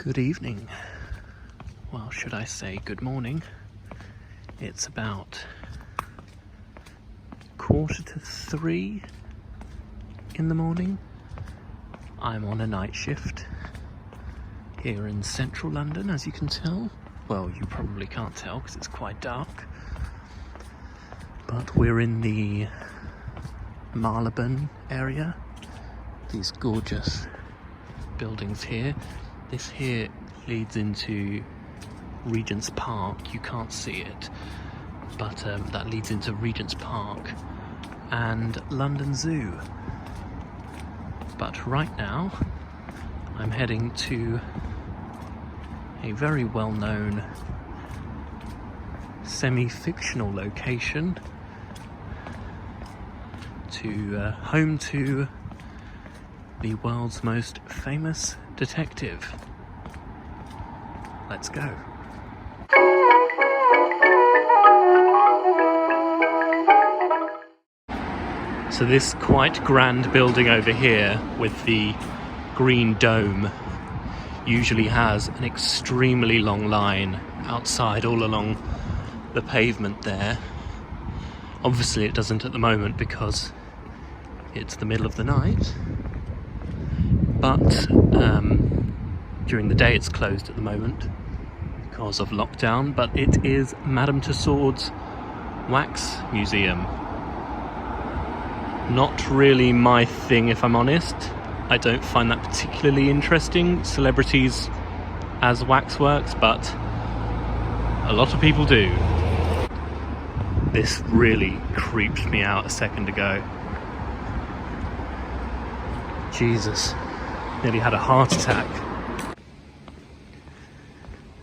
Good evening. Well, should I say good morning? It's about 2:45 in the morning. I'm on a night shift here in central London, as you can tell. Well, you probably can't tell because it's quite dark. But we're in the Marylebone area. These gorgeous buildings here. This here leads into Regent's Park. You can't see it, but that leads into Regent's Park and London Zoo. But right now I'm heading to a very well-known semi-fictional location home to the world's most famous detective. Let's go. So this quite grand building over here with the green dome usually has an extremely long line outside all along the pavement there. Obviously it doesn't at the moment because it's the middle of the night, but during the day it's closed at the moment because of lockdown. But it is Madame Tussauds Wax Museum. Not really my thing, if I'm honest. I don't find that particularly interesting, celebrities as waxworks, but a lot of people do. This really creeped me out a second ago. Jesus, nearly had a heart attack.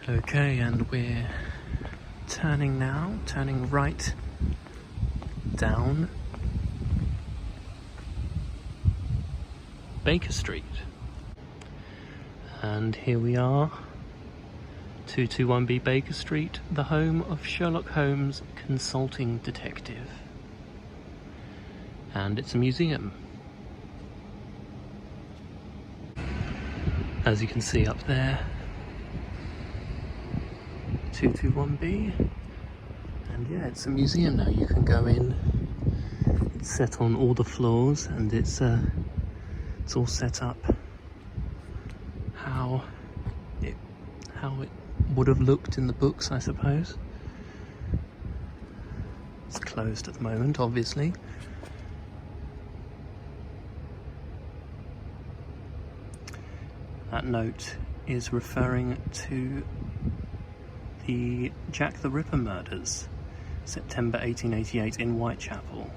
Okay, and we're turning right down Baker Street. And here we are, 221B Baker Street, the home of Sherlock Holmes Consulting Detective. And it's a museum. As you can see up there, 221B, and yeah, it's a museum now. You can go in. It's set on all the floors, and it's all set up how it would have looked in the books, I suppose. It's closed at the moment, obviously. That note is referring to the Jack the Ripper murders, September 1888 in Whitechapel.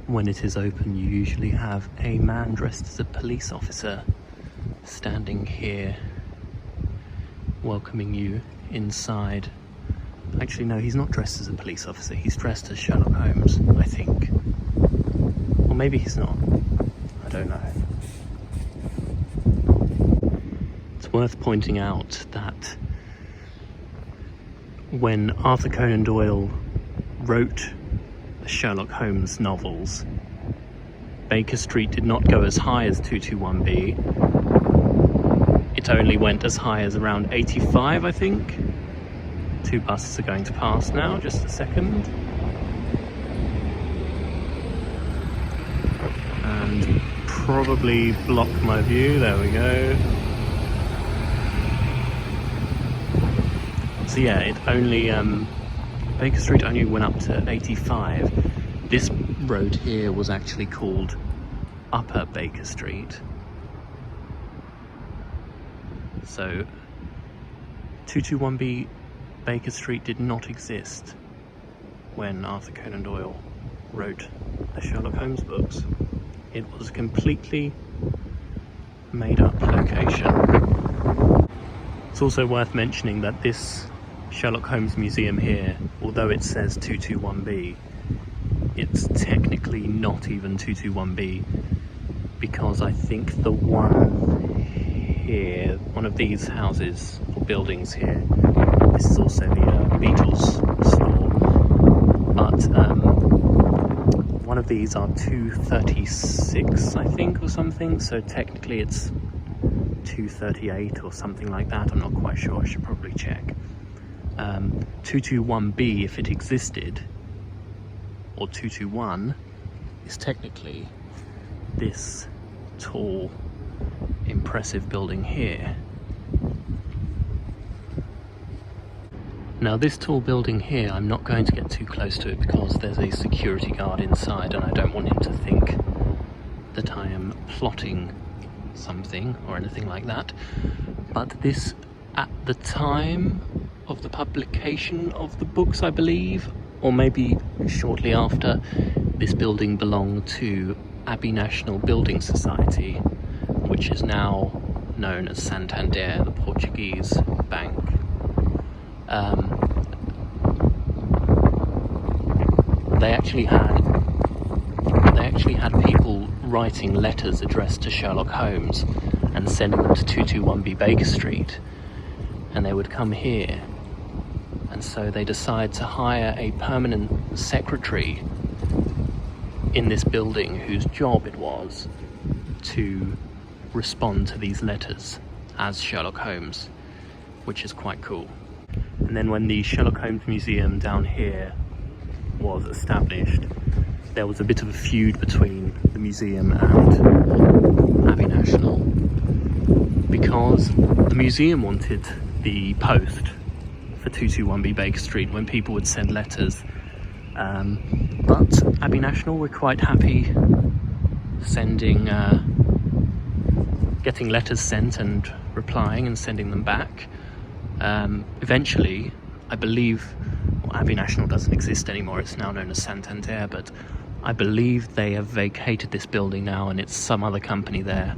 When it is open, you usually have a man dressed as a police officer standing here welcoming you inside. Actually, no, he's not dressed as a police officer. He's dressed as Sherlock Holmes, I think. Or maybe he's not. I don't know. It's worth pointing out that when Arthur Conan Doyle wrote the Sherlock Holmes novels, Baker Street did not go as high as 221B. It only went as high as around 85, I think. Two buses are going to pass now, just a second. And probably block my view, there we go. So yeah, it only, Baker Street only went up to 85. This road here was actually called Upper Baker Street. So 221B Baker Street did not exist when Arthur Conan Doyle wrote the Sherlock Holmes books. It was a completely made up location. It's also worth mentioning that this Sherlock Holmes museum here, although it says 221B, it's technically not even 221B, because I think the one here, one of these houses or buildings here, This is also the Beatles store, but one of these are 236, I think, or something, so technically it's 238 or something like that. I'm not quite sure, I should probably check. 221B, if it existed, or 221, is technically this tall, impressive building here. Now this tall building here, I'm not going to get too close to it because there's a security guard inside and I don't want him to think that I am plotting something or anything like that. But this, at the time of the publication of the books, I believe, or maybe shortly after, this building belonged to Abbey National Building Society, which is now known as Santander, the Portuguese bank. They actually had people writing letters addressed to Sherlock Holmes and sending them to 221B Baker Street, and they would come here. And so they decided to hire a permanent secretary in this building whose job it was to respond to these letters as Sherlock Holmes, which is quite cool. And then when the Sherlock Holmes Museum down here was established, there was a bit of a feud between the museum and Abbey National, because the museum wanted the post for 221B Baker Street when people would send letters, but Abbey National were quite happy sending, getting letters sent and replying and sending them back. Eventually, I believe, well, Abbey National doesn't exist anymore, it's now known as Santander, but I believe they have vacated this building now and it's some other company there,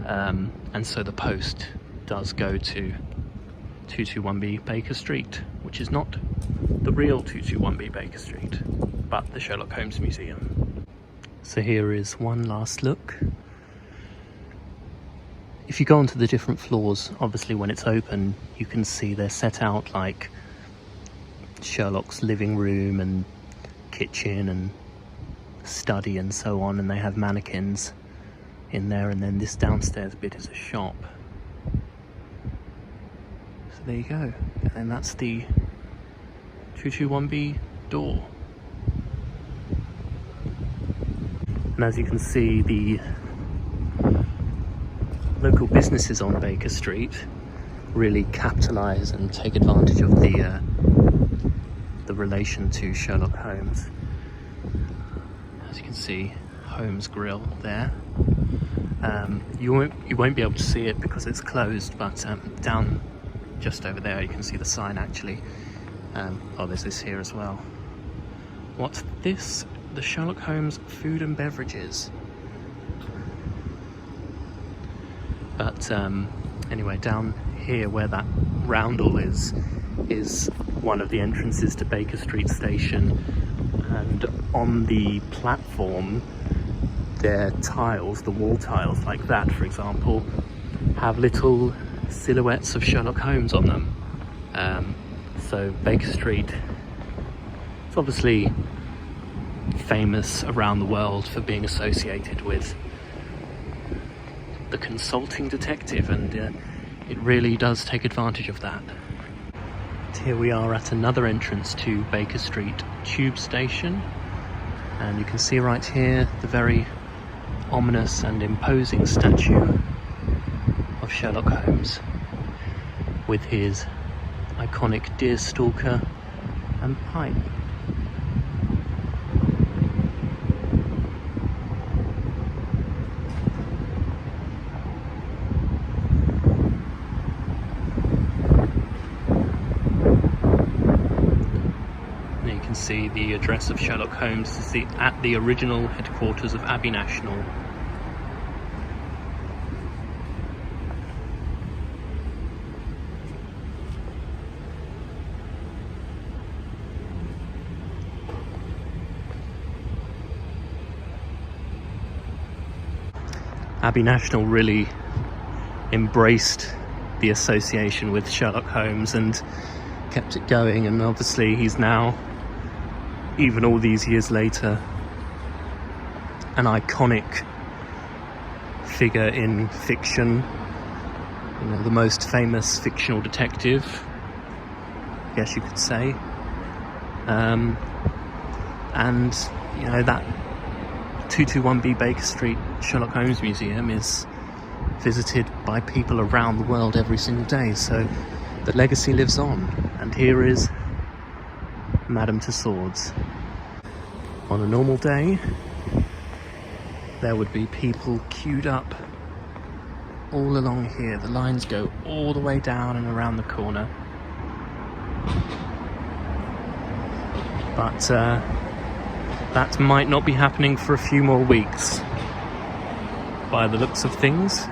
and so the post does go to 221B Baker Street, which is not the real 221B Baker Street, but the Sherlock Holmes Museum. So here is one last look. If you go onto the different floors, obviously when it's open, you can see they're set out like Sherlock's living room and kitchen and study and so on, and they have mannequins in there, and then this downstairs bit is a shop. So there you go, and then that's the 221B door. And as you can see, the local businesses on Baker Street really capitalise and take advantage of the relation to Sherlock Holmes. As you can see, Holmes Grill there. You won't be able to see it because it's closed, but down just over there you can see the sign actually. Oh, there's this here as well. What's this? The Sherlock Holmes Food and Beverages. But anyway, down here where that roundel is one of the entrances to Baker Street Station, and on the platform their tiles, the wall tiles like that for example, have little silhouettes of Sherlock Holmes on them. So Baker Street is obviously famous around the world for being associated with the consulting detective, and it really does take advantage of that. Here we are at another entrance to Baker Street Tube Station, and you can see right here the very ominous and imposing statue of Sherlock Holmes with his iconic deerstalker and pipe. See the address of Sherlock Holmes is at the original headquarters of Abbey National. Abbey National really embraced the association with Sherlock Holmes, and kept it going, and obviously he's now, even all these years later, an iconic figure in fiction. You know, the most famous fictional detective, I guess you could say. And you know, that 221B Baker Street Sherlock Holmes Museum is visited by people around the world every single day, so the legacy lives on. And here is Madame Tussauds. On a normal day, there would be people queued up all along here. The lines go all the way down and around the corner. But that might not be happening for a few more weeks, by the looks of things.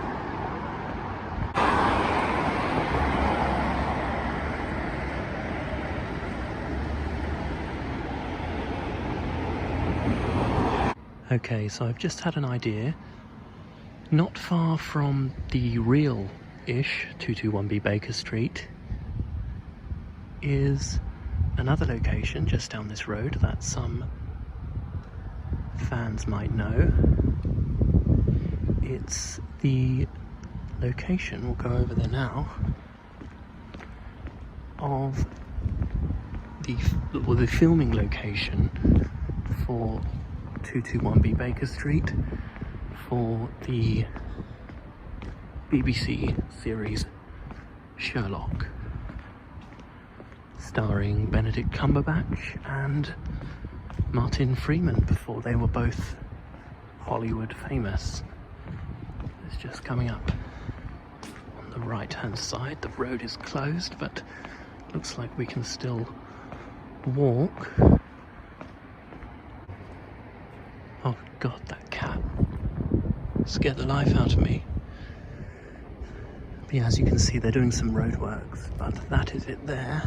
Okay, so I've just had an idea. Not far from the real-ish 221B Baker Street is another location just down this road that some fans might know. It's the location, we'll go over there now, of the filming location for 221B Baker Street for the BBC series Sherlock, starring Benedict Cumberbatch and Martin Freeman before they were both Hollywood famous. It's just coming up on the right hand side. The road is closed, but looks like we can still walk. Oh god, that cat scared the life out of me. But yeah, as you can see, they're doing some roadworks, but that is it there.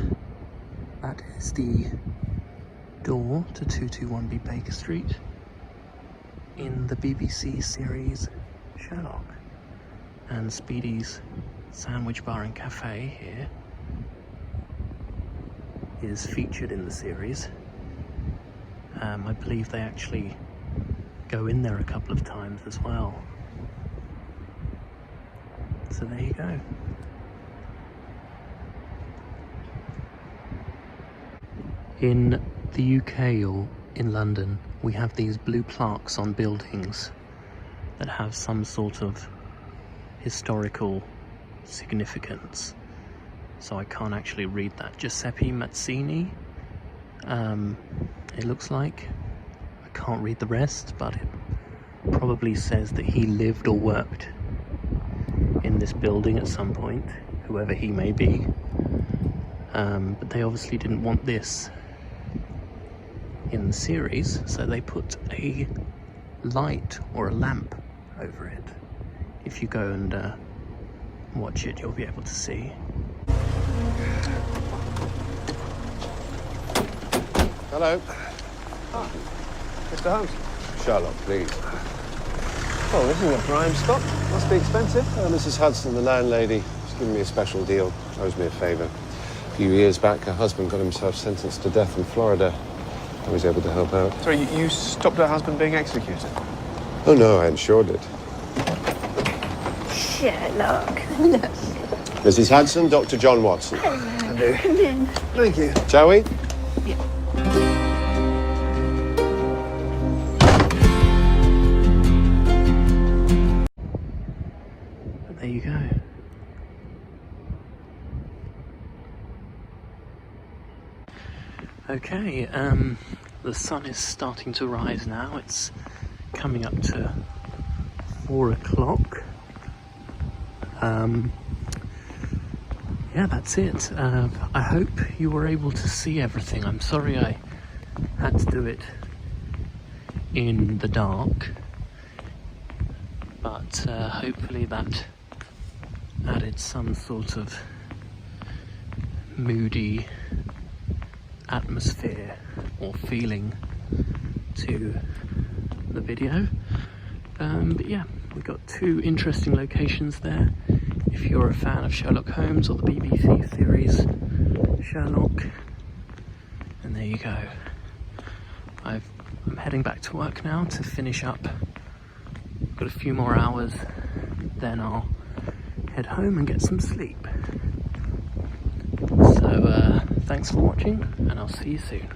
That is the door to 221B Baker Street in the BBC series Sherlock. And Speedy's Sandwich Bar and Cafe here is featured in the series. I believe they actually go in there a couple of times as well. So there you go. In the UK or in London, we have these blue plaques on buildings that have some sort of historical significance. So I can't actually read that. Giuseppe Mazzini, it looks like. I can't read the rest, but it probably says that he lived or worked in this building at some point, whoever he may be. But they obviously didn't want this in the series, so they put a light or a lamp over it. If you go and watch it, you'll be able to see. Hello. Ah, Mr. Holmes. Sherlock, please. Oh, this is a prime stock. Must be expensive. Mrs. Hudson, the landlady, she's given me a special deal. Owes me a favour. A few years back, her husband got himself sentenced to death in Florida. I was able to help out. Sorry, you stopped her husband being executed? Oh, no, I ensured it. Sherlock, look. Mrs. Hudson, Dr. John Watson. Hello. Come in. Thank you. Shall we? Yeah. But there you go. Okay, the sun is starting to rise now. It's coming up to 4 o'clock. Yeah, that's it. I hope you were able to see everything. I'm sorry I had to do it in the dark, but hopefully that added some sort of moody atmosphere or feeling to the video. But yeah, we've got two interesting locations there. If you're a fan of Sherlock Holmes or the BBC series Sherlock. And there you go. I'm heading back to work now to finish up. Got a few more hours, then I'll head home and get some sleep. So thanks for watching, and I'll see you soon.